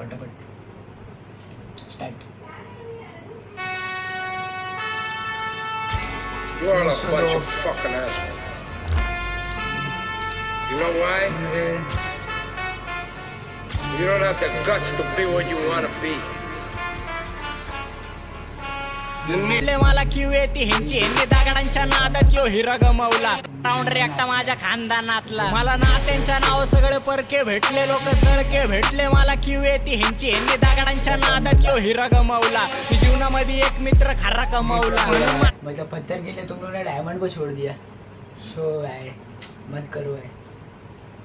पटापट start. You are a bunch of fucking assholes. You know why? You don't have the guts to be what you want to be. You need मला Q येते ह्यांची ह्यांनी दगडांच्या नादात यो हिरा गमवला. Rounder एकटा माझ्या खानदानातला. मला नात्यांच्या नाव सगळे परके भेटले, लोक जळके भेटले. मला क्यू येते ह्यांची ह्यांनी दगडांच्या नादात यो हिरा गमवला. मी जीवनामध्ये एक मित्र खरा कमवला. मतलब पत्थर के लिए तुम लोगों ने डायमंड को छोड़ दिया. शो है मत करो है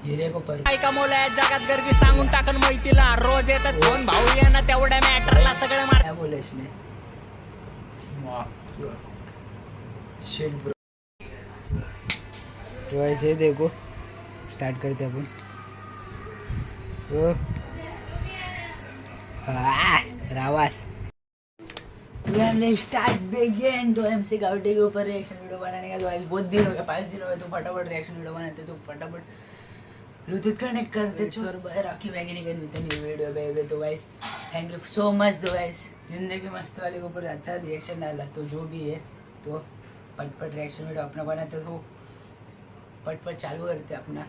हिरे को पर काय कमवलंय जगात गर्दी सांगून टाकन मैतीला. रोज येतात दोन भाऊ येणं तेवढ्या मॅटरला सगळं मार. क्या बोला इसने. Shit bro. तो ऐसे देखो स्टार्ट करते अपन. रावास स्टार्ट बिगिन. तो एमसी गाउटी के ऊपर रिएक्शन वीडियो बनाने का. तो आज बहुत दिन हो गया, 5 दिन हो गए. तो फटाफट रिएक्शन वीडियो बनाते, तो फटाफट ब्लूटूथ कनेक्ट करते. चोर बाय रॉकी मैकेनिकल विद न्यू वीडियो बेबी. तो guys thank you so much. तो गाइस जिंदगी मस्त वाले के ऊपर अच्छा रिएक्शन डाला. तो जो भी है तो पटपट रिएक्शन वीडियो अपना बनाते, तो पटपट चालू करते अपना.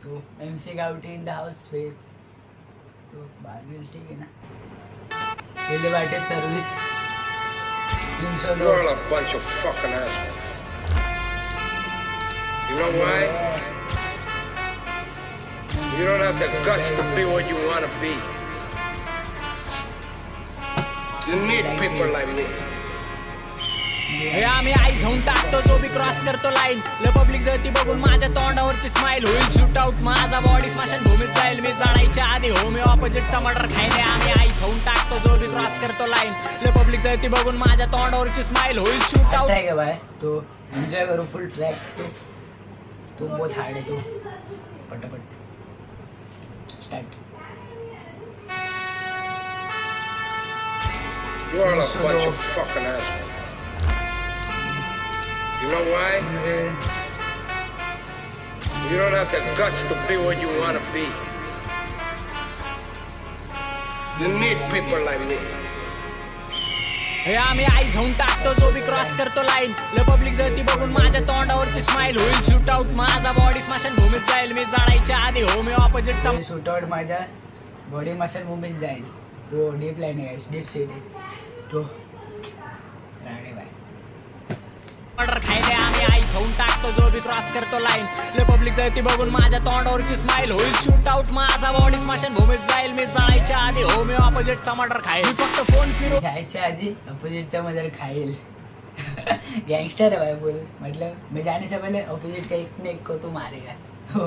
तो एमसी गाउटी इन द हाउस पे. तो बारबील ठीक है ना. पहले बाटे service 300. You are a bunch of fucking assholes. You know why? You don't have the guts to be what you want to be. You need people like me. आम्ही आई जाऊन टाकतो जो बी क्रॉस करतो लाईन. पब्लिक जळती बघून माझ्या तोंडावरची smile होईल. Shoot out माझा body स्मशान भूमीत जाईल. मी जाळायच्या आधी हो मी ऑपोजिटचा मर्डर खायले. आम्ही आई जाऊन टाकतो जो बी क्रॉस करतो लाईन. पब्लिक जळती बघून माझ्या तोंडावरची स्माइल होईल. शूट आउट है भाई. तो एंजॉय करो फुल ट्रैक. तो बहुत हार्ड है. तो फटाफट start. You are a bunch of fucking assholes. You know why? You don't have the guts to be what you want to be. You need people like me. आम्ही आई जाऊन टाकतो जो बी क्रॉस करतो लाईन. पब्लिक जळती बघून माझ्या तोंडावरची smile होईल. Shoot out माझा body स्मशान भूमीत जाईल. मी जाळायच्या आधी हो मी ऑपोजिटचा शूट आउट माझ्या बॉडी मसल मुंबईत जाईल. वो डीप लाईन आहे, डीप सीट आहे. तो राणे भाई ऑर्डर खायले. आम्ही आई जाऊन टाकतो जो बी क्रॉस करतो लाईन. पब्लिक जळती बघून माझ्या तोंडावरची स्माइल होईल. शूट आउट माझा बॉडी स्मशान भूमीत जाईल. मी जाळायच्या आधी हो मी ऑपोजिटचा मर्डर खाईल. मी फक्त फोन फिरू जायच्या आधी अपोजिटचा मदर खाईल. गैंगस्टर है भाई बोल. मतलब मैं जाने से पहले अपोजिट का एक ने एक को तो मारेगा. हो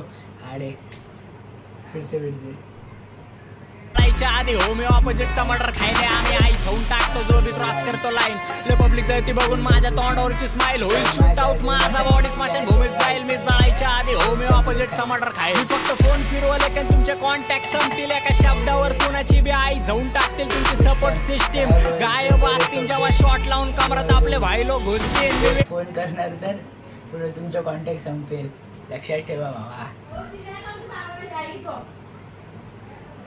आड़े फिर से जाळायच्या आधी हो मी ऑपोजिटचा मर्डर खायले. आम्ही आई जाऊन टाकतो जो बी क्रॉस करतो लाईन. पब्लिक जळती बघून माझ्या तोंडावरची स्माइल होईल. शूट आउट माझा बॉडी स्मशान भूमीत जाईल. मी जाळायच्या आधी हो मी ऑपोजिटचा मर्डर खाईल. मी फक्त फोन फिरवले कारण तुमचे कॉन्टॅक्ट संपतील. एका शब्दावर कुणाची बी आई जाऊन टाकतील. तुमची सपोर्ट सिस्टीम गायब असतील. जेव्हा शॉट लावून कमरात आपले भाई लोक घुसतील. फोन करणार तर पुढे तुमचा कॉन्टॅक्ट संपेल. लक्षात ठेवा बाबा.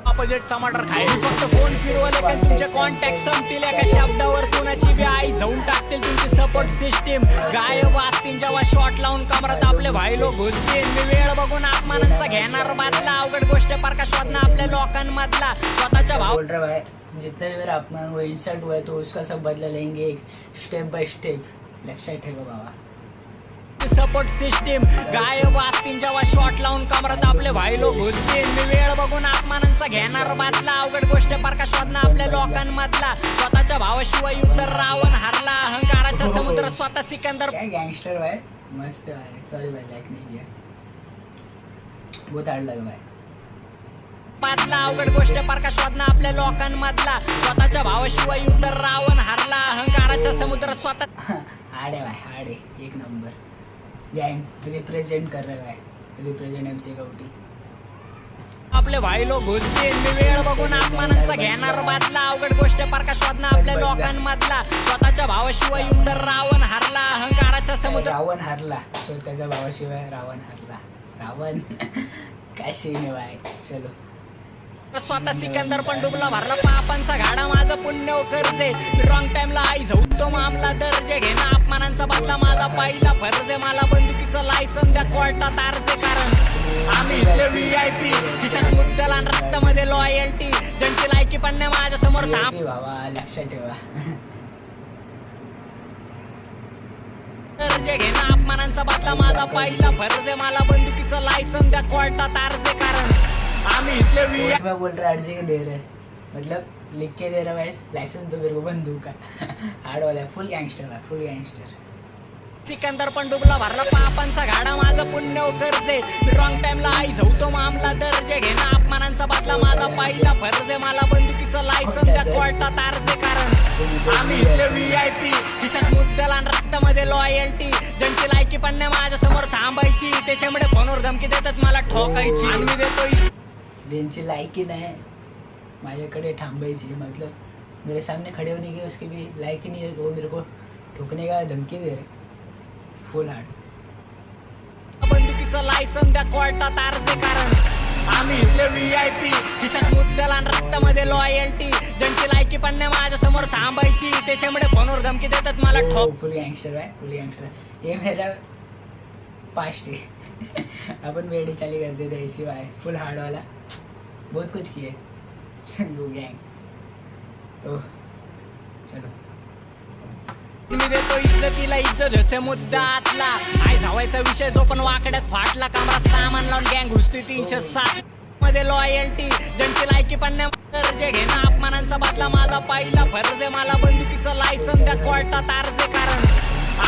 ऑपोजिटचा मर्डर खाईल. फक्त फोन फिरवले कारण तुमचे कॉन्टॅक्ट संपतील. एका शब्दावर कुणाची बी आई जाऊन टाकतील. तुमची सपोर्ट सिस्टीम गायब असतील. जेव्हा शॉट लावून कमरात आपले भाई लोक घुसतील. मी वेळ बघून अपमानांचा घेणार बादला. अवघड गोष्ट पारका शोधणं आपल्या लोकांमधला. स्वतःच्या भाव बोल रहा भाई जितना भी मेरा अपमान हुआ इंसल्ट हुआ है तो उसका सब बदला लेंगे एक स्टेप बाय स्टेप. लक्षात ठेवा बाबा. सपोर्ट सिस्टीम गायब असतील. जेव्हा शॉट लावून कमरात आपले भाई लोक घुसतील. मी वेळ बघून अपमानांचा घेणार बादला. अवघड गोष्ट पारका शोधणं आपल्या लोकांमधला. स्वतःच्या भावाशिवाय युद्ध रावण हरला. अहंकाराच्या समुद्रात स्वतः सिकंदर. क्या गैंगस्टर भाई मस्त भाई. सॉरी भाई लाइक नहीं किया. बहुत हार्ड लगा भाई. पातला अवघड गोष्ट पारका शोधणं आपल्या लोकांमधला. स्वतःच्या भावाशिवाय युद्ध रावण हरला. अहंकाराच्या समुद्रात स्वतः हार्ड है भाई हार्ड है. एक नंबर गैंग रिप्रेजेंट कर रहा है. Represent MC गाउटी. आपले भाई लोक घुसतील. मी वेळ बघून अपमानांचा घेणार बादला. अवघड गोष्ट पारका शोधणं आपल्या लोकांमधला. स्वतःच्या भावाशिवाय युद्ध रावण हरला. अहंकाराच्या समुद्र रावण हरला. स्वतःच्या भावाशिवाय रावण हरला. रावण काय सीन है भाई. चलो स्वतः सिकंदर पण डुबला भरला पापांचा गाडा माझा पुण्य कर्जे रॉंग टाइमला आई झवतो मामला दर्जे घेणं अपमानांचा बदला माझा पहिला फर्ज आहे मला बंदुकीचं लायसन द्या कोर्टात अर्ज कारण आम्ही इथले VIP खिशात मुद्दल आणि रक्तामध्ये लॉयल्टी ज्यांची लायकी पण नाही माझ्या समोर थांब VIP बाबा लक्षात ठेवा. दर्जे घेणं अपमानांचा बदला माझा पहिला फर्ज आहे मला बंदुकीचं लायसन द्या कोर्टात अर्ज कारण आम्ही इथले VIP मैं बोल रहा अर्जी के दे रहे मतलब लिख के दे रहा है लाइसेंस तो मेरे को बंदूक का हार्ड वाला फुल गैंगस्टर है फुल गैंगस्टर. सिकंदर पण डुबला भरला पापांचा गाडा माझा पुण्य कर्जे रॉंग टाइमला आई झवतो मामला दर्जे घेणं अपमानांचा बदला माझा पहिला फर्ज आहे मला बंदुकीचं लायसन द्या कोर्टात अर्ज कारण आम्ही इथले VIP खिशात मुद्दल आणि रक्तामध्ये लॉयल्टी ज्यांची लायकी पण नाही माझ्या समोर थांबायची त्याच्यामुळे फोनवर धमकी देतात मला ठोकायची आणि मी देतो जिनची लायकी नाही माझ्याकडे थांबायची मतलब मेरे सामने खड़े होने की उसकी भी लायकी नहीं है वो मेरे को ठोकने का धमकी दे रहे फुल हार्ड. बंदुकीचं लायसन द्या कोर्टात अर्ज कारण आम्ही इथले VIP खिशात मुद्दल आणि रक्तामध्ये लॉयल्टी ज्यांची लायकी पण नाही माझ्या समोर थांबायची त्याच्यामुळे फोनवर धमकी देतात मला ठोक फुल गैंगस्टर है फुल गैंगस्टर. ये मेरा पास्ट है अपन वेडी चाली करते थे इसी वाय फुल हार्ड वाला बहुत कुछ किए गैंग. ओह चलो मी देतो इज्जतीला इज्जत ह्योचे मुद्दातला आई जावायचा विषय जो पण वाकड्यात फाटला कामात सामान लावून गँग घुसती 307 मध्ये लॉयल्टी ज्यांची लायकी पण नाही दर्जे घेणं अपमानांचा बदला माझा पहिला फर्ज आहे मला बंदुकीचं लायसन द्या कोर्टात अर्ज कारण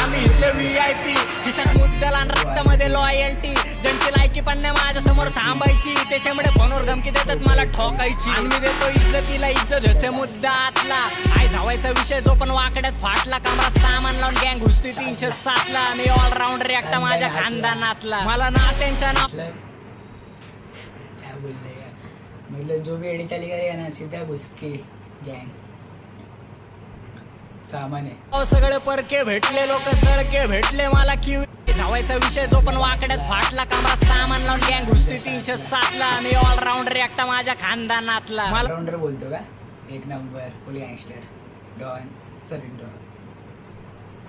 आम्ही इथले VIP खिशात मुद्दल आणि रक्तामध्ये लॉयल्टी ज्यांची लायकी पण नाही माझ्या समोर थांबायची त्याच्यामुळे फोनवर धमकी देतात मला ठोकायची आणि मी देतो इज्जतीला इज्जत ह्योचे मुद्दातला आई जावायचा विषय जो पण वाकड्यात फाटला कामात सामान लावून गँग घुसती 307 ला मी ऑलराऊंडर एकटा माझ्या खानदानातला मला नात्यांच्या नाव क्या बोल रहे हैं मतलब जो भी एडी चाली करेगा ना सीधा घुस के गैंग सामान है. सगळे परके भेटले लोक चळके भेटले मला क्यू जावायचा विषय जो पण वाकड्यात फाटला कामात सामान लावून गँग घुसती 307 ला मी ऑलराऊंडर एकटा माझ्या खानदानातला मला ऑलराउंडर बोलतो का एक number full gangster don sorry don.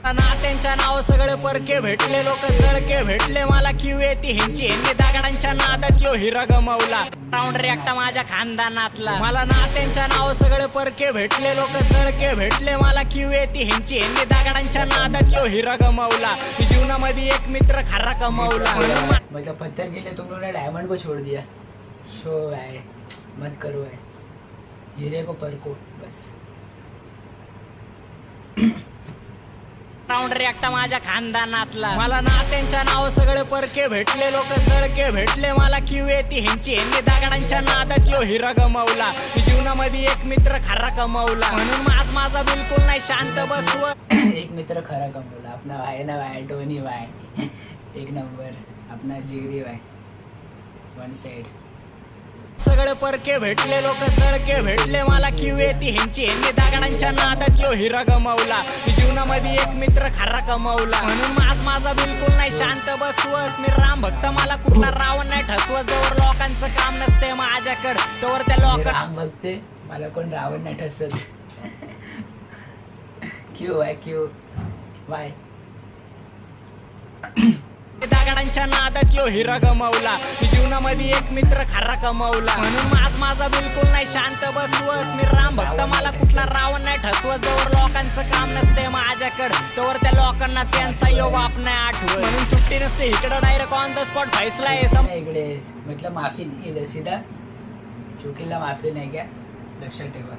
नात्यांच्या नाव सगळे परके भेटले लोक चळके भेटले मला क्यू येते ह्यांची ह्यांनी दगडांच्या नादात यो हिरा गमावला राऊंडर एकटा माझ्या खानदानातला मला नात्यांच्या नाव सगळे परके भेटले लोक चळके भेटले मला क्यू येते ह्यांची ह्यांनी दगडांच्या नादात यो हिरा गमावला मी जीवनामध्ये एक मित्र खरा कमावला मतलब पत्थर के लिए तुम लोगों ने डायमंड को छोड़ दिया शो है मत करो है हीरे को परको बस. राऊंडर एकटा माझ्या खानदानातला मला नात्यांच्या नाव सगळे परके भेटले लोक चळके भेटले मला क्यू येते ह्यांची ह्यांनी दगडांच्या नादात यो हिरा गमावला मी जीवनामध्ये एक मित्र खरा कमावला म्हणून माझा बिलकुल नाही शांत बसव एक मित्र खरा कमवला अपना भाई ना भाई टोनी भाई एक नंबर अपना जिगरी भाई वन साइड. सगळे परके भेटले लोक चळके भेटले मला क्यू येते ह्यांची ह्यांनी दगडांच्या नादात यो हिरा गमावला मी जीवनामध्ये एक मित्र खरा कमावला म्हणून माझा बिलकुल नाही शांत बसवत मी राम भक्त मला कुठला रावण नाही ठसवत जवळ लोकांचं काम नसते माझ्याकडे तोवर त्या लोक राम भक्ते मला कोण रावण नाही ठसत. क्यू आहे क्यू वाय दगडांच्या नादात यो हिरा गमावला मी जीवनामध्ये एक मित्र खरा कमावला म्हणून माझा बिलकुल नाही शांत बसवत मी राम भक्त मला कुठला रावण नाही ठसवत जवळ लोकांचं काम नसते माझ्याकडे तोवर त्या लोकांना त्यांचा यो बाप नाही आठवत म्हणून सुट्टी नसते इकडे डायरेक्ट ऑन द स्पॉट फैसला इकडे मतलब माफी नाही सीधा चुकीला माफी नाही क्या लक्षात ठेवा.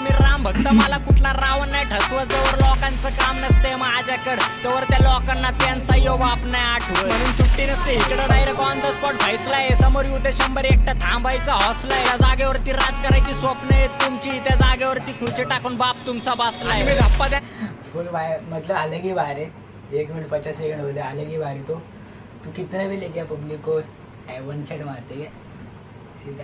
मी राम भक्त मला कुठला रावण नाही ठसवत जवळ लोकांचं काम नसते माझ्याकडे तोवर त्या लोकांना त्यांचा यो बाप नाही आठवत म्हणून सुट्टी नसते इकडे डायरेक्ट ऑन द स्पॉट फैसलाय समोर उद्या 100 एकटा थांबायचा हौसलाय त्या जागेवरती राज करायची स्वप्न आहेत तुमची त्या जागेवरती खुर्ची टाकून बाप तुमचा बसलाय मी धप्पा फुल बाय मतलब अलग ही बार है 1 मिनट 50 सेकंड हो जाए अलग ही बार है. तो तू कितना भी लेके पब्लिक को वन साइड मारते क्या सीधा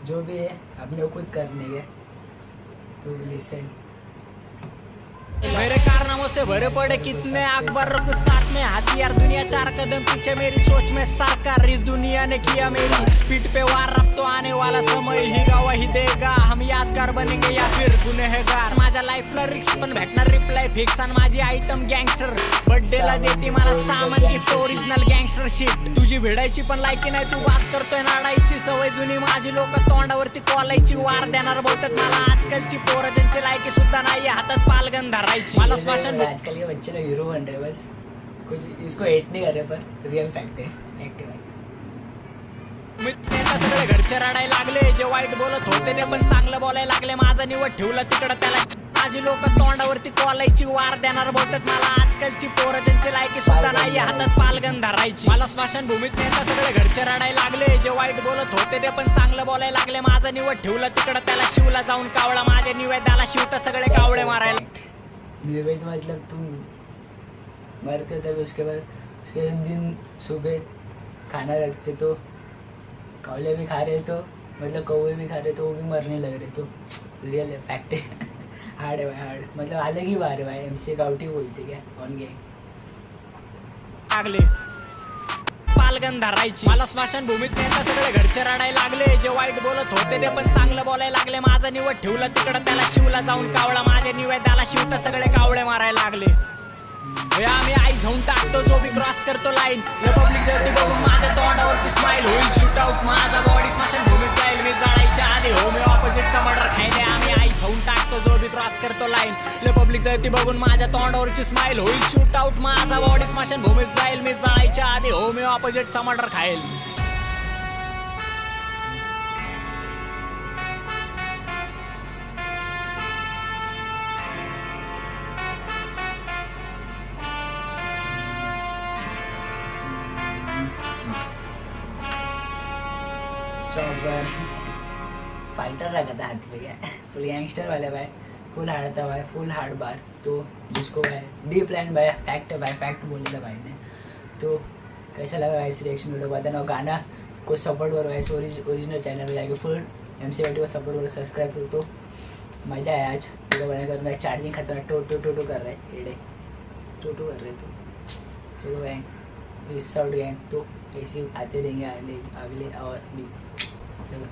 जो भी है अपने को खुद करने के, तो लिसन। मेरे कारनामों से भरे पड़े कितने अकबर के साथ में हथियार, दुनिया 4 कदम पीछे मेरी सोच में सरकार, इस दुनिया ने किया मेरी पीठ पे वार, अब तो आने वाला समय ही गवाही देगा, हम यादगार बनेंगे या फिर गुन्हेगार। माझ्या लाईफला रिक्स पण भेटणार रिप्लाय फिक्स, आणि माझी आयटम गँगस्टर बर्थडेला देते मला सामान गिफ्ट, ओरिजिनल गँगस्टर शिट। तुझी भिडायची पण लायकी नाही, तू बात करतोय नाडायची सवय जुनी, माझी लोक तोंडावरती कॉलायची, वार देणार बोलतात मला आजकालची पोरं, ज्यांची लायकी सुद्धा नाही, हातात पालगन धरायची। मला स्मशान आजकल के बच्चे लोग हीरो बन रहे हैं, बस कुछ इसको हेट नहीं कर रहे, पर रियल फैक्ट है, एक्टिव है। नेता सगळे घरचे रडायला लागले, जे वाईट बोलत होते ते पण चांगलं बोलायला लागले, माझा निवड ठेवला तिकडं त्याला, माझी लोक तोंडावरती कॉलायची, वार देणार बोलतात मला आजकालची पोरं, ज्यांची लायकी सुद्धा नाही, हातात पालगन धरायची। मला स्मशान भूमीत नेता सगळे घरचे रडायला लागले, जे वाईट बोलत होते ते पण चांगलं बोलायला लागले, माझा निवड ठेवला तिकडं त्याला, शिवला जाऊन कावळा, माझ्या निवेद्याला शिवता सगळे कावळे मारायला। निवेद मतलब तुम मरते हो तब उसके बाद उसके दिन सुबह खाना रखते तो कावले भी खा रहे, तो मतलब कौवे भी खा रहे, तो वो भी मरने लग रहे, तो रियल है, फैक्ट है। हार्ड है भाई, हार्ड, मतलब अलग ही बार है भाई, MC गाउटी बोलते क्या ऑन गैंग लागले पालगन धरायची। मला स्मशान भूमीत नेता सगळे घरचे रडायला लागले, जे वाईट बोलत होते ते पण चांगलं बोलायला लागले, माझा निवड ठेवला तिकडं त्याला, शिवला जाऊन कावळा, माझ्या निवेद्याला शिवता सगळे कावळे मारायला लागले। आम्ही आई जाऊन टाकतो जो बी क्रॉस करतो लाईन, रिपब्लिक जर्नी बघून माझ्या तोंडावरची स्माइल होईल शूट आउट, माझा बॉडी स्मशान भूमीत जाईल, मी जाळायच्या आधी हो मी ऑपोजिटचा मर्डर खायले, आम्ही आई जाऊन टाकतो जो बी क्रॉस करतो लाईन, रिपब्लिक जर्नी बघून माझ्या तोंडावरची स्माइल होईल शूट आउट, माझा बॉडी स्मशान भूमीत जाईल, मी जाळायच्या आधी हो मी ऑपोजिटचा मर्डर खाईल। चौपर फाइटर रखा था हाथ पे, क्या फुल गैंगस्टर वाले भाई, फुल हार्ड था भाई, फुल हार्ड बार, तो जिसको भाई डी प्लान भाई, फैक्ट है भाई, फैक्ट बोले था भाई ने। तो कैसा लगा भाई इस रिएक्शन वीडियो बताना, और गाना को सपोर्ट करो भाई, ओरिजिनल चैनल पे जाके फुल MC गाउटी को सपोर्ट करो, सब्सक्राइब करो, तो मज़ा आया आज वीडियो बनाने का। मैं चार्जिंग खत्म है, टो कर रहा है एडे, टो कर रहे, तो चलो गैंग, पीस आउट गैंग, तो ऐसे आते रहेंगे अगले और भी, चलो।